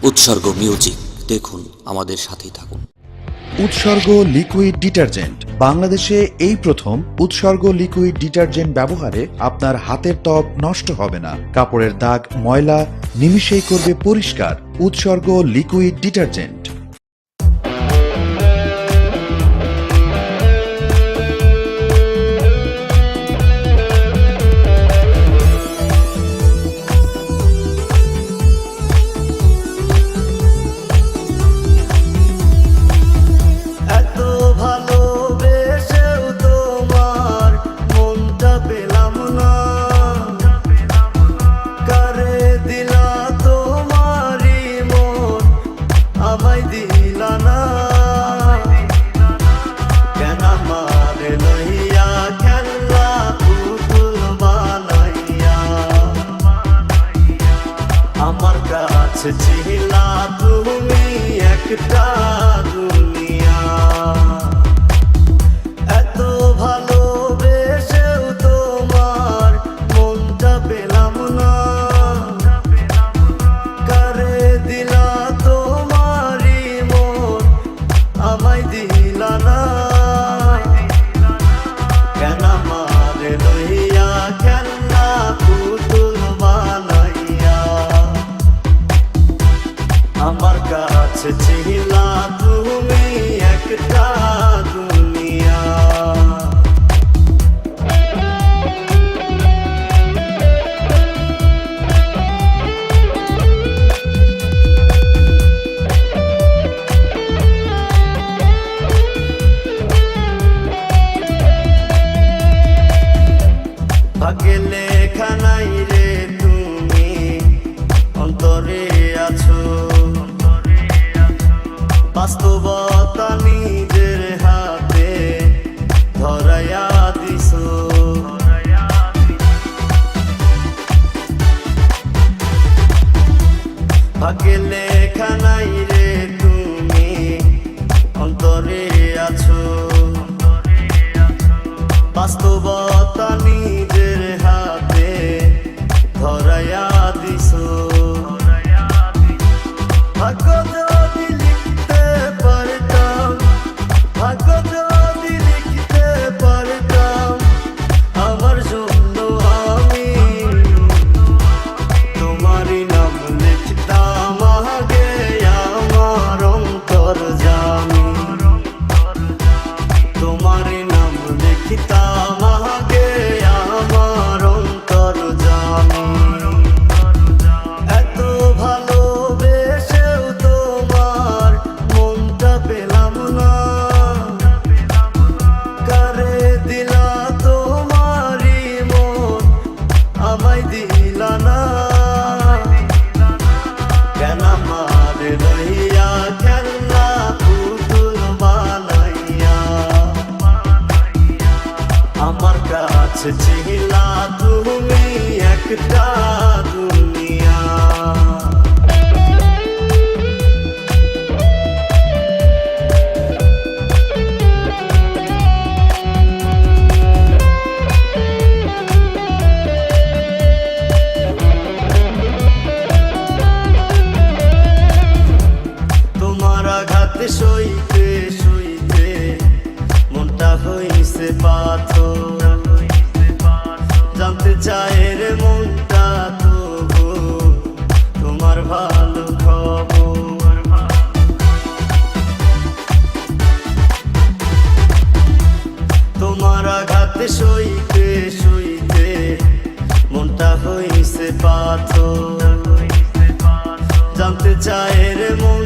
উৎসর্গ মিউজিক দেখুন, আমাদের সাথেই থাকুন। উৎসর্গ লিকুইড ডিটারজেন্ট বাংলাদেশে এই প্রথম। উৎসর্গ লিকুইড ডিটারজেন্ট ব্যবহারে আপনার হাতের ত্বক নষ্ট হবে না, কাপড়ের দাগ ময়লা নিমিষেই করবে পরিষ্কার। উৎসর্গ লিকুইড ডিটারজেন্ট। আমার কাছে ছিলা তুমি একটা দুনিয়া, এত ভালোবেসেও তোমার মনটা পেলাম না। কারে দিলা তোমারই মন, আমায় দিলা না। কেন আমার লইয়া খেলনা পুতুল বানাইয়া, আমার কাছে ছিলা তুমি একটা দুনিয়া। ভাগ্যে লেখা নাই রে তুমি অন্তরে আছো, বাস্তবতা নিজের হাতে ধরাইয়া দিছো। ভাগ্যে লেখা নাই রে তুমি অন্তরে আছো, বাস্তবতা নিজের হাতে ধরাইয়া দিছো। ভাগ্য যদি লিখতে পারতাম, ভাগ্য যদি লিখতে পারতাম আমার জন্য, আমি তোমারই নাম লিখতাম আগে আমার অন্তর জামি। তোমারই নাম লিখতাম আগে আমার অন্তর জামি। এত ভালোবেসেও তোমার মনটা পেলাম না। কারে দিলা তোমারই মন, আমায় দিলা না। কেন আমার লইয়া খেলনা পুতুল বানাইয়া, আমার কাছে ছিলা তুমি একটা দুনিয়া। তোমার আঘাতে সইতে সইতে মনটা হইছে পাথর। জানতে চায় রে মনটা তবু তোমার ভালো খবর। তোমার আঘাতে সইতে সইতে মনটা হইছে পাথর। জানতে চায় রে মন